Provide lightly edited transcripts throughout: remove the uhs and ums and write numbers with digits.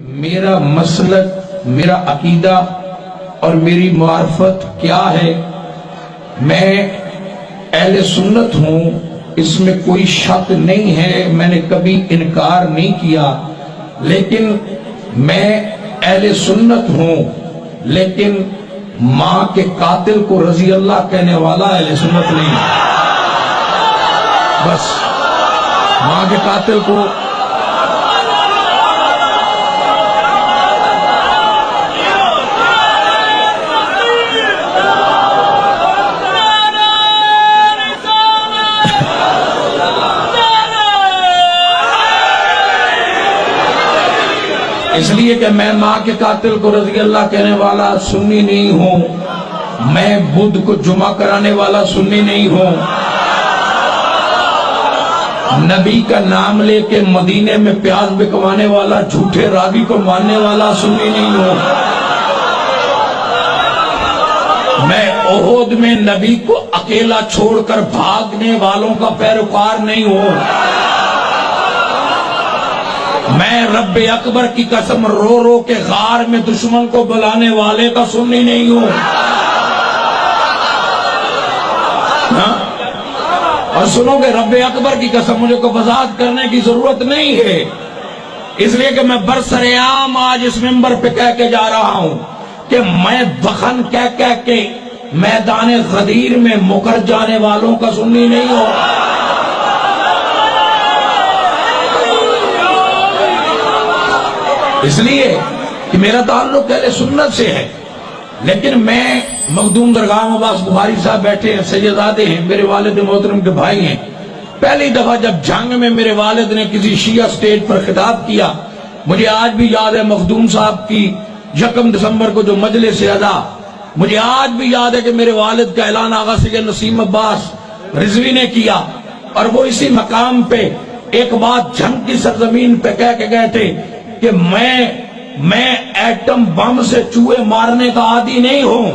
میرا مسلک، میرا عقیدہ اور میری معرفت کیا ہے؟ میں اہل سنت ہوں، اس میں کوئی شک نہیں ہے، میں نے کبھی انکار نہیں کیا، لیکن میں اہل سنت ہوں، لیکن ماں کے قاتل کو رضی اللہ کہنے والا اہل سنت نہیں ہے۔ بس ماں کے قاتل کو اس لیے کہ میں ماں کے قاتل کو رضی اللہ کہنے والا سنی نہیں ہوں، میں بدھ کو جمعہ کرانے والا سنی نہیں ہوں، نبی کا نام لے کے مدینے میں پیاز بکوانے والا جھوٹے راوی کو ماننے والا سنی نہیں ہوں، میں احد میں نبی کو اکیلا چھوڑ کر بھاگنے والوں کا پیروکار نہیں ہوں، میں رب اکبر کی قسم رو رو کے غار میں دشمن کو بلانے والے کا سنی نہیں ہوں، اور سنو کہ رب اکبر کی قسم مجھے کو وضاحت کرنے کی ضرورت نہیں ہے، اس لیے کہ میں برسرعام آج اس منبر پہ کہہ کے جا رہا ہوں کہ میں دخن کہہ کے میدان غدیر میں مکر جانے والوں کا سنی نہیں ہوں۔ اس لیے کہ میرا تعلق اہل سنت سے ہے، لیکن میں مخدوم درگاہ عباس بخاری صاحب بیٹھے ہیں، سیدزادے ہیں، میرے والد محترم کے بھائی ہیں۔ پہلی دفعہ جب جنگ میں میرے والد نے کسی شیعہ سٹیج پر خطاب کیا، مجھے آج بھی یاد ہے مخدوم صاحب کی 1 دسمبر کو جو مجلس ادا، مجھے آج بھی یاد ہے کہ میرے والد کا اعلان آغا سید نسیم عباس رضوی نے کیا، اور وہ اسی مقام پہ ایک بات جنگ کی سرزمین پہ کہہ کے گئے تھے کہ میں ایٹم بم سے چوہے مارنے کا عادی نہیں ہوں،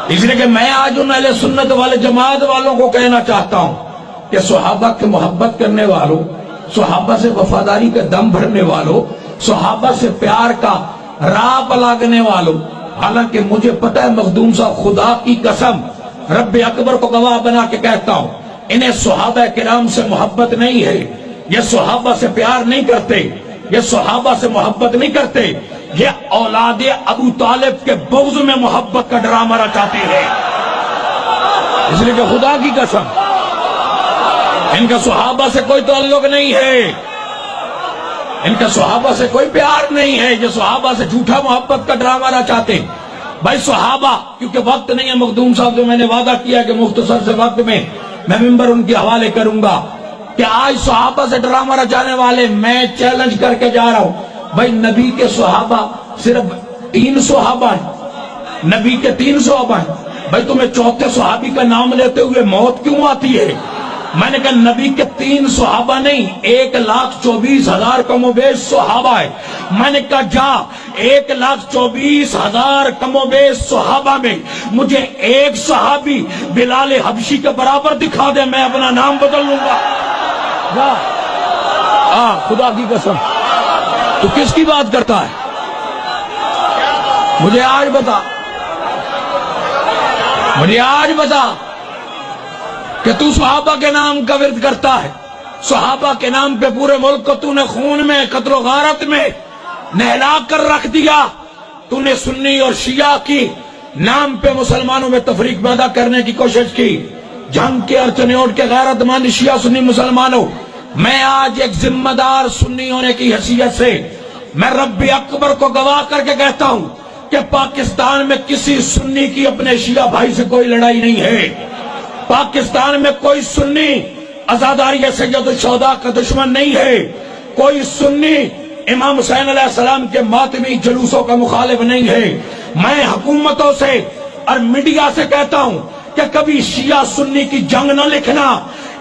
اس لیے کہ میں آج ان اہل سنت والے جماعت والوں کو کہنا چاہتا ہوں کہ صحابہ کے محبت کرنے والوں، صحابہ سے وفاداری کا دم بھرنے والوں، صحابہ سے پیار کا راہ لاگنے والوں، حالانکہ مجھے پتہ ہے مخدوم صاحب خدا کی قسم رب اکبر کو گواہ بنا کے کہتا ہوں، انہیں صحابہ کرام سے محبت نہیں ہے، یہ صحابہ سے پیار نہیں کرتے، یہ صحابہ سے محبت نہیں کرتے، یہ اولاد ابو طالب کے بغض میں محبت کا ڈرامہ رچاتے ہیں، اس لیے کہ خدا کی قسم ان کا صحابہ سے کوئی تعلق نہیں ہے، ان کا صحابہ سے کوئی پیار نہیں ہے، یہ صحابہ سے جھوٹا محبت کا ڈرامہ رچاتے ہیں۔ بھائی صحابہ، کیونکہ وقت نہیں ہے مخدوم صاحب، جو میں نے وعدہ کیا کہ مختصر سے وقت میں ممبر ان کے حوالے کروں گا کہ آج صحابہ سے ڈرامہ رچانے والے میں چیلنج کر کے جا رہا ہوں، بھائی نبی کے صحابہ صرف 3 صحابہ ہیں، نبی کے 3 صحابہ ہیں، بھائی تمہیں چوتھے صحابی کا نام لیتے ہوئے موت کیوں آتی ہے؟ میں نے کہا نبی کے 3 صحابہ نہیں، 1,24,000 کم و بیش صحابہ ہے، میں نے کہا جا 1,24,000 کم و بیش صحابہ میں مجھے ایک صحابی بلال حبشی کے برابر دکھا دے، میں اپنا نام بدل لوں گا۔ خدا کی قسم تو کس کی بات کرتا ہے؟ مجھے آج بتا کہ تو صحابہ کے نام کا ورد کرتا ہے، صحابہ کے نام پہ پورے ملک کو تو نے خون میں، قتل و غارت میں نہلا کر رکھ دیا، تو نے سنی اور شیعہ کی نام پہ مسلمانوں میں تفریق پیدا کرنے کی کوشش کی، جنگ کے ارچنے اٹھ کے غیرت مند شیعہ سنی مسلمانوں، میں آج ایک ذمہ دار سنی ہونے کی حیثیت سے میں رب اکبر کو گواہ کر کے کہتا ہوں کہ پاکستان میں کسی سنی کی اپنے شیعہ بھائی سے کوئی لڑائی نہیں ہے، پاکستان میں کوئی سنی عزاداری سید الشہداء کا دشمن نہیں ہے، کوئی سنی امام حسین علیہ السلام کے ماتمی جلوسوں کا مخالف نہیں ہے۔ میں حکومتوں سے اور میڈیا سے کہتا ہوں کہ کبھی شیعہ سنی کی جنگ نہ لکھنا،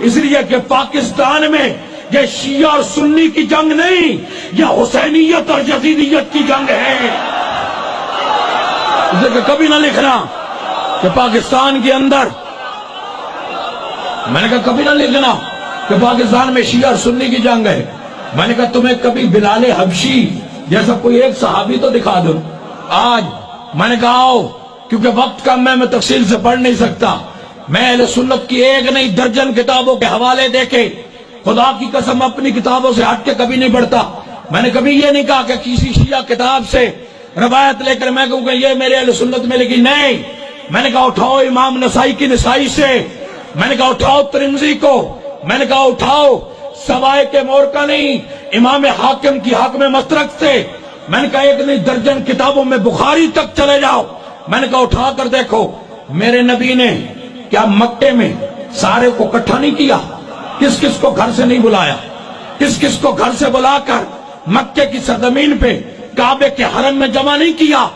اس لیے کہ پاکستان میں یہ شیعہ اور سنی کی جنگ نہیں، یہ حسینیت اور یزیدیت کی جنگ ہے، اس لیے کہ کبھی نہ لکھنا کہ پاکستان کے اندر، میں نے کہا کبھی نہ لکھنا کہ پاکستان میں شیعہ اور سنی کی جنگ ہے، میں نے کہا تمہیں کبھی بلال حبشی جیسا کوئی ایک صحابی تو دکھا دو آج. میں نے کہا آؤ, کیونکہ وقت کم میں تفصیل سے پڑھ نہیں سکتا. میں اہل سنت کی ایک نہیں درجن کتابوں کے حوالے دے کے خدا کی قسم اپنی کتابوں سے ہٹ کے کبھی نہیں پڑھتا. میں نے کبھی یہ نہیں کہا کہ کسی شیعہ کتاب سے روایت لے کر میں کہوں کہ یہ میرے اہل سنت میں لکھی, نہیں. میں نے کہا اٹھاؤ امام نسائی کی نسائی سے, میں نے کہا اٹھاؤ ترمذی کو, میں نے کہا اٹھاؤ سوائے کے مور کا نہیں امام حاکم کی حکم مسلک سے, میں نے کہا ایک نہیں درجن کتابوں میں بخاری تک چلے جاؤ. میں نے کہا اٹھا کر دیکھو میرے نبی نے کیا مکے میں سارے کو اکٹھا نہیں کیا, کس کس کو گھر سے نہیں بلایا, کس کس کو گھر سے بلا کر مکے کی سرزمین پہ کعبے کے حرم میں جمع نہیں کیا؟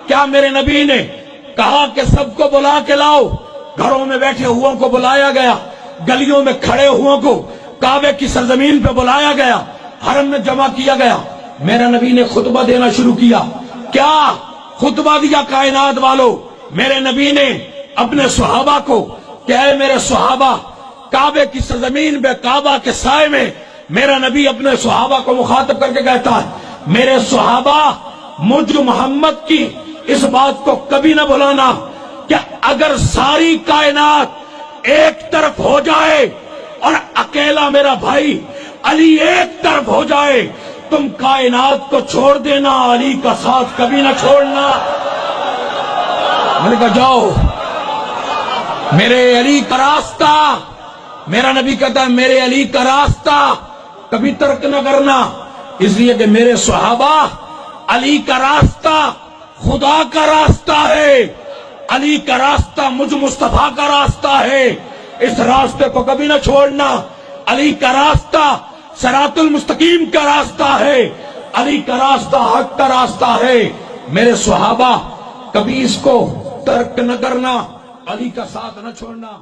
کیا میرے نبی نے کہا کہ سب کو بلا کے لاؤ؟ گھروں میں بیٹھے ہوا کو بلایا گیا, گلیوں میں کھڑے ہوا کو کعبے کی سرزمین پہ بلایا گیا, حرم میں جمع کیا گیا. میرے نبی نے خطبہ دینا شروع کیا. کیا خطبہ دیا کائنات والو؟ میرے نبی نے اپنے صحابہ کو کہ اے میرے صحابہ, کعبے کی سرزمین پہ کعبہ کے سائے میں میرا نبی اپنے صحابہ کو مخاطب کر کے کہتا ہے میرے صحابہ مجھ محمد کی اس بات کو کبھی نہ بھلانا کہ اگر ساری کائنات ایک طرف ہو جائے اور اکیلا میرا بھائی علی ایک طرف ہو جائے, تم کائنات کو چھوڑ دینا, علی کا ساتھ کبھی نہ چھوڑنا. میں نے کہا جاؤ میرے علی کا راستہ, میرا نبی کہتا ہے میرے علی کا راستہ کبھی ترک نہ کرنا, اس لیے کہ میرے صحابہ علی کا راستہ خدا کا راستہ ہے, علی کا راستہ مجھ مصطفیٰ کا راستہ ہے, اس راستے کو کبھی نہ چھوڑنا. علی کا راستہ صراط المستقیم کا راستہ ہے, علی کا راستہ حق کا راستہ ہے. میرے صحابہ کبھی اس کو ترک نہ کرنا, علی کا ساتھ نہ چھوڑنا.